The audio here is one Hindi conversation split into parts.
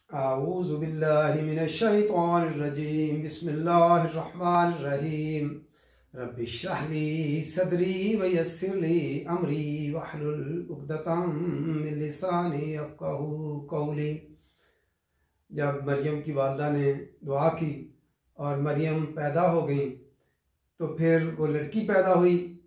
आऊज़ु बिल्लाहि मिनश शैतानिर रजीम बिस्मिल्लाहिर्रहमानिर्रहीम रब्बि इश्रह ली सदरी व यस्सिर ली अमरी वहलुल उक़दतम मिन लिसानी यफ़क़हू क़ौली। जब मरियम की वालिदा ने दुआ की और मरियम पैदा हो गई तो फिर वो लड़की पैदा हुई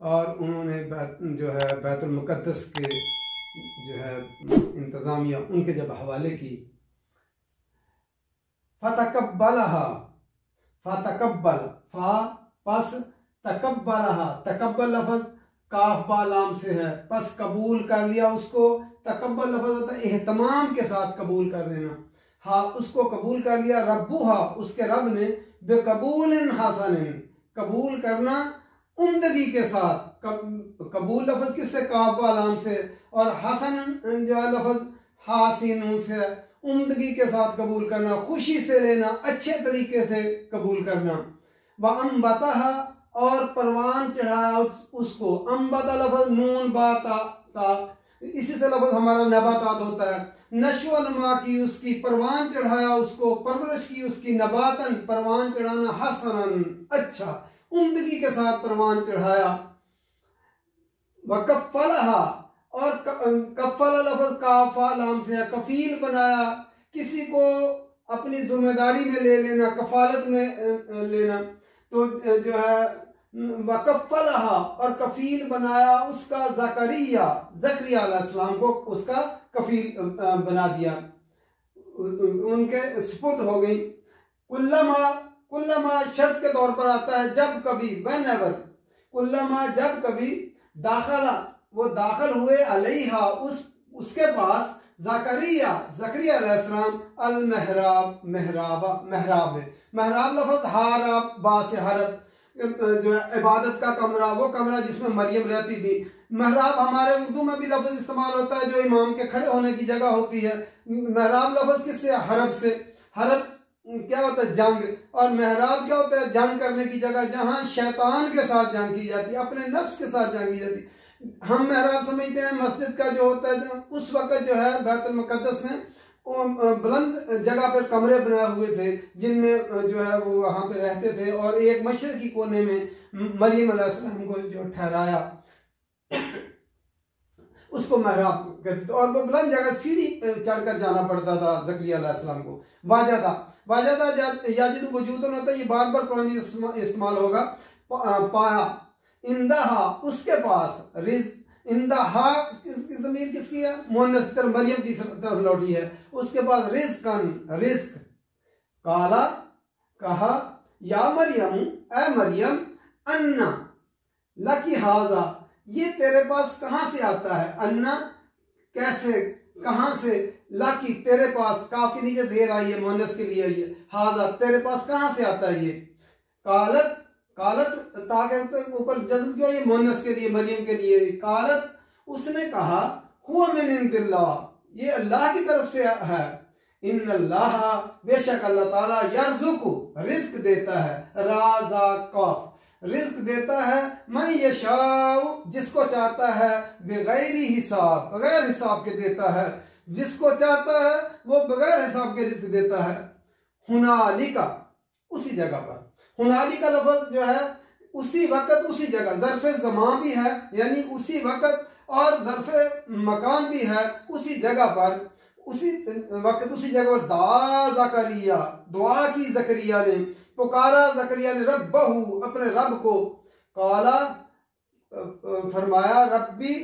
और उन्होंने जो है बैतुल मुक़द्दस के जो है इंतज़ामिया उनके जब हवाले की। फ़तक़ब्बलहा, फ़तक़ब्बल फ़ा पस तक़ब्बलहा, तक़ब्बल लफ्ज़ काफ बा लाम से है, पस कबूल कर लिया उसको। तक़ब्बल लफ्ज़ होता है एहतमाम के साथ कबूल कर लेना। हाँ, उसको कबूल कर लिया। रब्बुहा, उसके रब ने बेकबूलिन हसनिन, कबूल करना उम्दगी के साथ। कबूल लफ्ज़ किससे? काफ बा लाम से, और हसन जो है लफ्ज़ हासिन से, उम्दगी के साथ कबूल करना, खुशी से लेना, अच्छे तरीके से कबूल करना। व अम्बतहा, और परवान चढ़ाया उसको। अम्बता लफ्ज़ नून बा ता, इसी से लफ्ज़ हमारा नबातात होता है। नश्व नमा की उसकी, परवान चढ़ाया उसको, परवरिश की उसकी। नबातन, परवान चढ़ाना। हसनन, अच्छा, उम्दगी के साथ परवान चढ़ाया। व कफ़लहा, और कफ़ल लफ्ज़ काफा लाम से है, कफील बनाया, किसी को अपनी जिम्मेदारी में ले लेना, कफालत में लेना। तो जो है वकफ़लहा, और कफील बनाया उसका ज़करिया, ज़करिया अलैहिस्सलाम को उसका कफील बना दिया, उनके सुपुर्द हो गई। कुल्लमा, कुल्लमा शर्त के तौर पर आता है जब कभी, व्हेनेवर। कुल्लमा जब कभी, दाखला वो दाखिल हुए, अलैहा उसके पास, ज़करिया ज़करिया अलैहिस्सलाम, अल महराब, महराब है। महराब लफ्ज़ हाराब बा से हरब, जो है इबादत का कमरा, वो कमरा जिसमें मरियम रहती थी। महराब हमारे उर्दू में भी लफ्ज़ इस्तेमाल होता है जो इमाम के खड़े होने की जगह होती है। महराब लफ्ज़ किससे? हरब से। हरब क्या होता है? जंग। और महराब क्या होता है? जंग करने की जगह, जहां शैतान के साथ जंग की जाती है, अपने नफ्स के साथ जंग की जाती है। हम महराब समझते हैं मस्जिद का जो होता है, उस वक्त जो है बैतुल मुक़द्दस में बुलंद जगह पर कमरे बनाए हुए थे जिनमें जो है वो वहां पे रहते थे, और एक मशरकी कोने में मरियम अलैहिस्सलाम को जो ठहराया उसको महराब कहते थे। और वो बुलंद जगह सीढ़ी चढ़कर जाना पड़ता था ज़करिया अलैहिस्सलाम को। वाजदा, वाजदा याजिद वजूदन होता है, ये बार बार कुरानी इस्तेमाल होगा। पाया, इंदहा उसके पास, रिज इंदहा की ज़मीर किसकी है? मुअन्नस की तरफ, मरियम की तरफ लौटी है। उसके पास रिज़्क़न, रिज़्क़। काला कहा, या मरियम, ए मरियम, अन्ना लकी हाजा, ये तेरे पास कहां से आता है? अन्ना कैसे, कहां से? लाकी तेरे पास, काफ के नीचे जेर आई है, मुअन्नस के लिए आई है। हाजा तेरे पास कहां से आता है ये? कालत, कालत ताके ऊपर जज्म क्यों? ये मुअन्नस के लिए, मरियम के लिए। कालत उसने कहा, हुआ मिन इंदिल्लाह, ये अल्लाह की तरफ से है। इन्नल्लाह, बेशक अल्लाह ताला, यर्ज़ुक़ु रिज़्क़ देता है, राज़ाक़ रिज़्क़ देता है, मैं यशाउ जिसको चाहता है, बगैर हिसाब, बगैर हिसाब के देता है, जिसको चाहता है वो बगैर हिसाब के रिज़्क़ देता है। हुनालिका, उसी जगह पर। हुनाली का लफ्ज़ जो है उसी वक्त, उसी जगह, ज़र्फ़े ज़मान भी है यानी उसी वक्त, और ज़र्फ़े मकान भी है, उसी जगह पर, उसी वक्त उसी जगह पर। दा ज़करिया, दुआ की ज़करिया ने, पुकारा ज़करिया ने, रब्बहू अपने रब को। काला फरमाया, रब्बी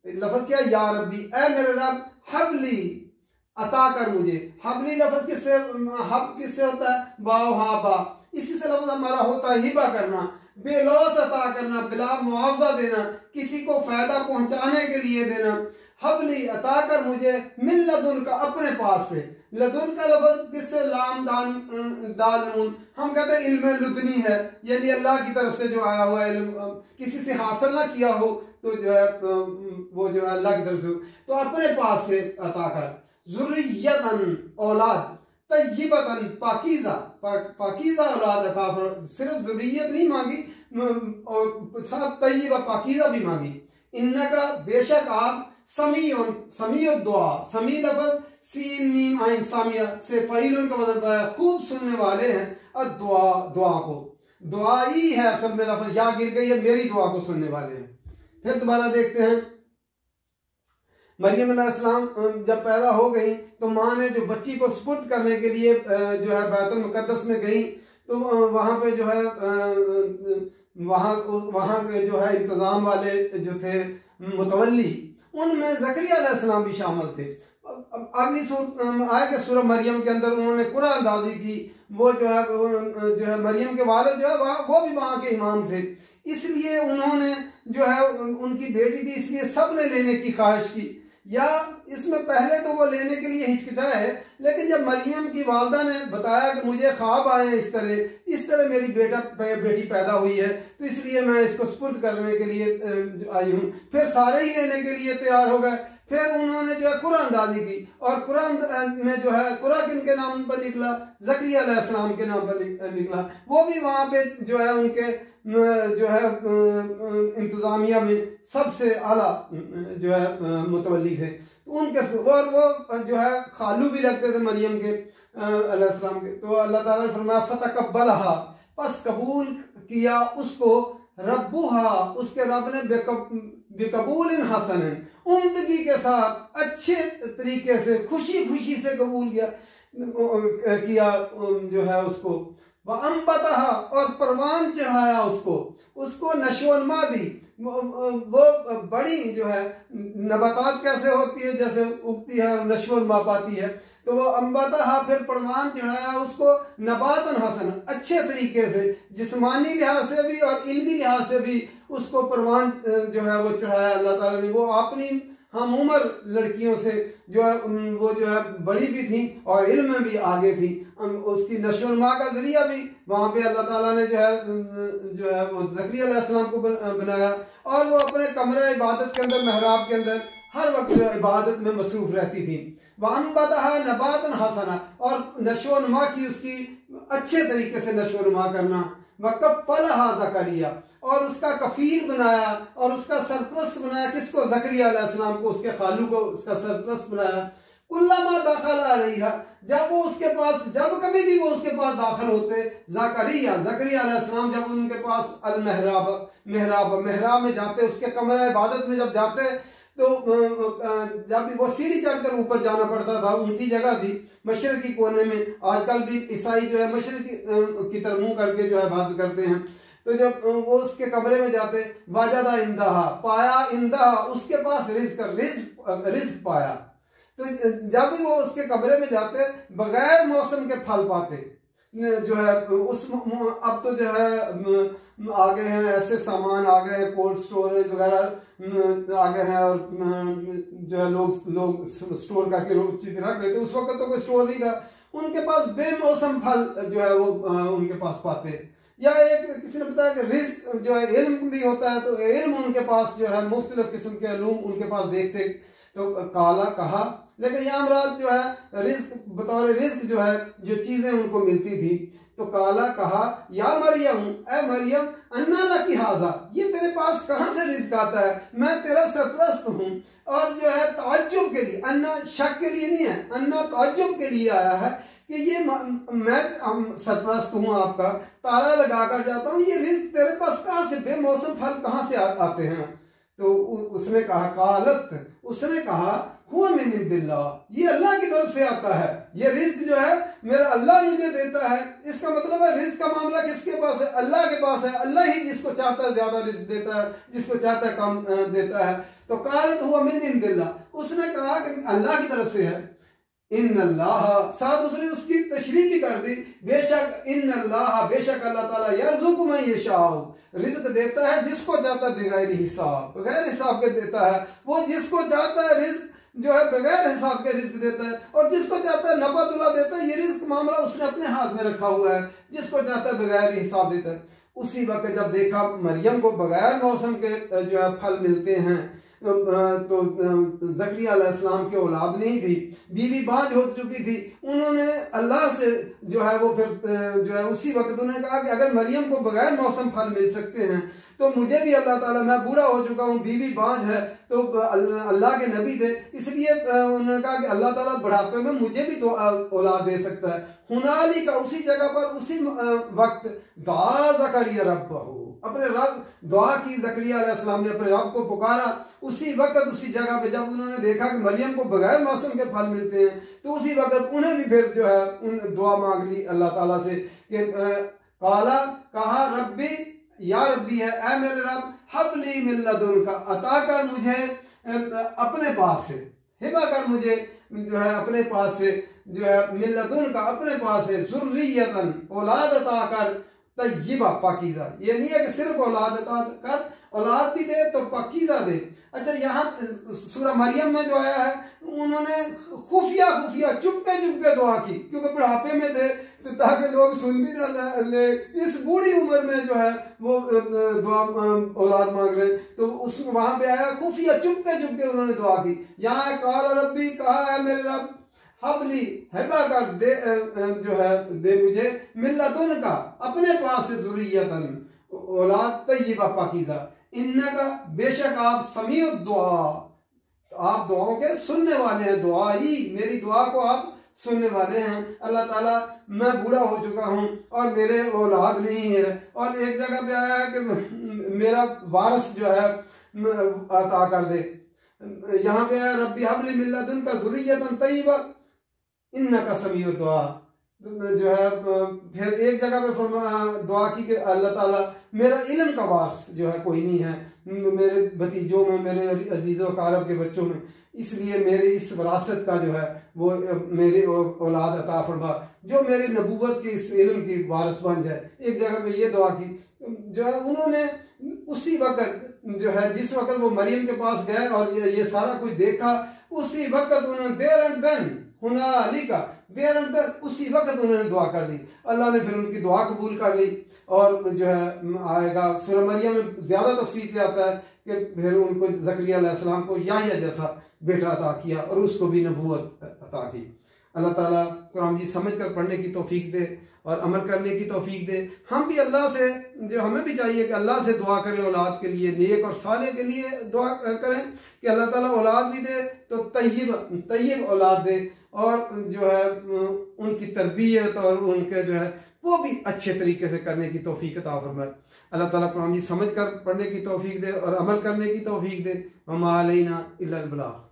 लफ्ज़ क्या? या रब्बी, ए मेरे रब, हबली अता कर मुझे। हबली लफ्ज़ किससे, हब किससे होता है? बाव हा बा, इसी से लफ्ज़ हमारा होता है हिबा करना, बेलौस अता करना, बिला मुआवजा देना, किसी को फायदा पहुंचाने के लिए देना। हबली अता कर मुझे, मिन लदुन का, अपने पास से। लदुन का लफ्ज़ किससे? लाम दाल नून, हम कहते हैं इल्म लुदनी है, यानी अल्लाह की तरफ से जो आया हुआ इल्म, किसी से हासिल ना किया हो तो जो है वो जो है अल्लाह की तरफ से, तो अपने पास से अता कर। ज़ुर्रियतन औलाद, तय्यबतन पाकीज़ा, पाकीज़ा औलाद अता फरमा। सिर्फ ज़ुर्रियत नहीं मांगी और साथ तय्यबा पाकीज़ा भी मांगी। इन्नका बेशक आप, समी, समी दुआ, समी लफ्ज़ सीन मीम आइन सामिया से फ़ईलुन का वजन पाया, खूब सुनने वाले हैं। दुआ, दुआ को दुआ ही है असल में, लफ्ज़ या गिर गई है, मेरी दुआ को सुनने वाले हैं। फिर दोबारा देखते हैं, मरियम अलैहिस्सलाम जब पैदा हो गई तो माँ ने जो बच्ची को सुपुर्द करने के लिए जो है बैतुल मुक़द्दस में गई, तो वहाँ पे जो है वहाँ के जो है इंतज़ाम वाले जो थे मुतवल्ली, उनमें ज़करिया अलैहिस्सलाम भी शामिल थे। अगली आगे सूरह मरियम के अंदर उन्होंने कुरान अंदाजी की, वो जो है मरियम के वालिद जो है वो भी वहाँ के इमाम थे, इसलिए उन्होंने जो है उनकी बेटी थी, इसलिए सब ने लेने की ख्वाहिश की। या इसमें पहले तो वो लेने के लिए हिचकिचाए है, लेकिन जब मरियम की वालदा ने बताया कि मुझे ख्वाब आए हैं इस तरह मेरी बेटी पैदा हुई है, तो इसलिए मैं इसको सुपुर्द करने के लिए आई हूँ, फिर सारे ही लेने के लिए तैयार हो गए। फिर उन्होंने जो है कुरान अंदाजी की, और कुरान में जो है कुरान किन के नाम पर निकला, ज़करिया अलैहिस्सलाम के नाम पर निकला। वो भी वहाँ पे जो है उनके जो है इंतजामिया में सबसे आला जो है मुतवल्ली थे, तो उनके और वो जो है खालू भी लगते थे मरियम के अलैहिस्सलाम के। तो अल्लाह ताला ने फरमाया फतकब्बलहा, बस कबूल किया उसको, रब्बुहा, उसके रब ने बेकबूलिन हसनन, उम्दगी के साथ अच्छे तरीके से खुशी खुशी से कबूल किया जो है उसको। वह अम्बतहा, और परवान चढ़ाया उसको नशोनमा दी। वो बड़ी जो है नबातात कैसे होती है, जैसे उगती है और नशोनमा पाती है, तो वो अम्बतहा, फिर परवान चढ़ाया उसको नबातन हसन, अच्छे तरीके से, जिस्मानी लिहाज से भी और इल्मी लिहाज से भी उसको परवान जो है वो चढ़ाया अल्लाह ताला ने। वो अपनी हम उम्र लड़कियों से जो है वो जो है बड़ी भी थी और इल्म में भी आगे थी, उसकी नशोनमा का जरिया भी वहाँ पे अल्लाह ताला ने जो है वो ज़करिया अलैहिस्सलाम को बनाया। और वो अपने कमरे इबादत के अंदर, महराब के अंदर हर वक्त जो इबादत में मसरूफ रहती थी। वअंबतहा नबातन हसना, और नशोनमा की उसकी अच्छे तरीके से नशोनमा करना। वकफ़लहा ज़करिया, और उसका कफील बनाया और उसका सरप्रस्त बनाया, किसको, ज़करिया अलैहिस्सलाम को, उसके खालू को उसका सरप्रस्त बनाया। कुल्लमा दाखल अलैहा, जब कभी भी वो उसके पास दाखिल होते, ज़करिया अलैहिस्सलाम जब उनके पास अल मेहराब में जाते, उसके कमरा इबादत में जब जाते, तो जब वो सीढ़ी चढ़कर ऊपर जाना पड़ता था, ऊंची जगह थी मशरकी कोने में। आजकल भी ईसाई जो है मशरकी की तरफ मुंह करके जो है इबादत करते हैं। तो जब वो उसके कमरे में जाते, वाजदा इंदहा, पाया इंदहा, उसके पास रिज्क पाया। तो जब भी वो उसके कमरे में जाते, बगैर मौसम के फल पाते जो है उस, अब तो जो है आ गए हैं ऐसे सामान, आ गए हैं कोल्ड स्टोरेज वगैरह आ गए हैं, और जो है लोग स्टोर करके चीज रख लेते। उस वक्त तो कोई स्टोर नहीं था, उनके पास बेमौसम फल जो है वो उनके पास पाते। या एक किसी ने बताया कि रिज्क जो है इल्म भी होता है, तो इल्म उनके पास जो है मुख्तलिफ किस्म के इल्म उनके पास देखते। तो काला कहा, लेकिन यहाँ मुराद जो है रिज्क, बतौर रिज्क जो है जो चीजें उनको मिलती थी। तो काला कहा, या मरियम, ए मरियम, अन्ना लकी हाजा, ये तेरे पास कहाँ से रिज्क आता है, मैं तेरा सरप्रस्त हूँ। और जो है ताज्जुब के लिए, अन्ना शक के लिए नहीं है, अन्ना ताज्जुब के लिए आया है कि ये मैं सरप्रस्त हूँ आपका, ताला लगा कर जाता हूँ, ये रिज्क तेरे पास कहाँ से, बेमौसम फल कहाँ से आते हैं। तो उसने कहा, कालत, उसने कहा, हुआ मिन इंदिल्लाह, ये अल्लाह की तरफ से आता है, ये रिज्क जो है मेरा अल्लाह मुझे देता है। इसका मतलब है रिज्क का मामला किसके पास है, अल्लाह के पास है। अल्लाह ही जिसको चाहता है ज्यादा रिज्क देता है, जिसको चाहता है कम देता है। तो कालत हुआ मिन इंदिल्लाह, उसने कहा कि अल्लाह की तरफ से है। इन्नल्लाह, साथ उसने उसकी तशरीह भी कर दी, बेशक इन्नल्लाह, बेशक अल्लाह ताला यर्ज़ुक़ु मन यशाअ, रिज्क देता है जिसको चाहता है बगैर हिसाब, बगैर हिसाब के देता है। वो जिसको चाहता है रिज्क जो है बगैर हिसाब के रिज्क देता है, और जिसको चाहता है नबातुल्लाह देता है। ये रिज्क मामला उसने अपने हाथ में रखा हुआ है, जिसको चाहता है बगैर हिसाब देता है। उसी वक्त जब देखा मरियम को बगैर मौसम के जो है फल मिलते हैं, तो ज़करिया अलैहिस्सलाम की औलाद नहीं थी, बीवी बाज हो चुकी थी। उन्होंने अल्लाह से जो है वो फिर जो है उसी वक्त उन्होंने कहा कि अगर मरियम को बगैर मौसम फल मिल सकते हैं, तो मुझे भी अल्लाह ताला, मैं बूढ़ा हो चुका हूँ, बीवी बांझ है, तो अल्लाह के नबी थे, इसलिए उन्होंने कहा कि अल्लाह ताला बुढ़ापे में मुझे भी औलाद दे सकता है। हुनाली का, उसी जगह पर, उसी वक्त दुआ ज़करिया रब्बहू, अपने रब दुआ की, ज़करिया अलैहिस्सलाम ने अपने रब को पुकारा। उसी वक्त, उसी जगह पे जब उन्होंने देखा कि मरियम को बगैर मौसम के फल मिलते हैं, तो उसी वक्त उन्हें भी फिर जो है उन दुआ मांग ली अल्लाह ताला से कि काला, कहा रब्बी, या रब्बी है, ऐ मेरे रब, हबली मिन लदुनका, अता कर मुझे अपने पास से, हिबा कर मुझे जो है अपने पास से, जो है मिन लदुनका, अपने पास से, ज़ुर्रियतन, औलाद अता कर, तय्यिबा, पाकीज़ा। ये नहीं है कि सिर्फ औलाद अता कर, औलाद भी दे तो पाकीज़ा दे। अच्छा, यहाँ सूरह मरियम में जो आया है, उन्होंने खुफिया खुफिया चुपके चुपके दुआ की, क्योंकि बुढ़ापे में थे, तो ताकि लोग सुन भी ना ले, इस बूढ़ी उम्र में जो है वो दुआ औलाद मांग रहे, तो उस वहां पे आया खुफिया चुपके चुपके उन्होंने दुआ की। यहाँ काला रब्बी, कहा है मेरे रब, हबली, हिबा कर दे, जो है दे मुझे, मिन लदुनका, अपने पास से, ज़ुर्रियतन, औलाद तय्यिबा, पाकीज़ा, इन्नका, बेशक आप, समीउ दुआ, आप दुआओं के सुनने वाले हैं, दुआ ही, मेरी दुआ को आप सुनने वाले हैं। अल्लाह ताला, मैं बूढ़ा हो चुका हूँ और मेरे औलाद नहीं है, और एक जगह पे आया है कि मेरा वारिस जो है अता कर दे। यहाँ पे आया रब्बी हबली मिन लदुनका ज़ुर्रियतन तय्यिबा इन्नका समीउ दुआ, जो है फिर एक जगह पे दुआ की कि अल्लाह ताला, मेरा इल्म का वारिस जो है कोई नहीं है मेरे भतीजों में, मेरे अजीज़ों कारब के बच्चों में, इसलिए मेरे इस विरासत का जो है वो मेरे औलाद अता फरमा, जो मेरी नबूवत के इस इल्म की वारिस बन जाए। एक जगह पे ये दुआ की, जो है उन्होंने उसी वक्त, जो है जिस वक्त वो मरियम के पास गए और ये सारा कुछ देखा, उसी वक्त उन्होंने देर एंड देन हुनालिका, देर एंड देन, उसी वक्त उन्होंने दुआ कर ली। अल्लाह ने फिर उनकी दुआ कबूल कर ली। और जो है आएगा सूरह मरियम में ज्यादा तफसील से आता है कि फिर उनको ज़करिया अलैहिस्सलाम को याह्या जैसा बेटा अता किया और उसको भी नबूवत अता की। अल्लाह ताला कुरान जी समझ कर पढ़ने की तौफीक दे और अमल करने की तौफीक दे। हम भी अल्लाह से, जो हमें भी चाहिए कि अल्लाह से दुआ करें औलाद के लिए, नेक और साले के लिए दुआ करें कि अल्लाह ताला औलाद भी दे तो तय्यब औलाद दे, और जो है उनकी तरबियत और उनके जो है वो भी अच्छे तरीके से करने की तौफीक अता फरमाए। अल्लाह ताला कुरान जी समझ कर पढ़ने की तौफीक दे और अमल करने की तौफीक दे। वमा अलैना इल्लल बलाग।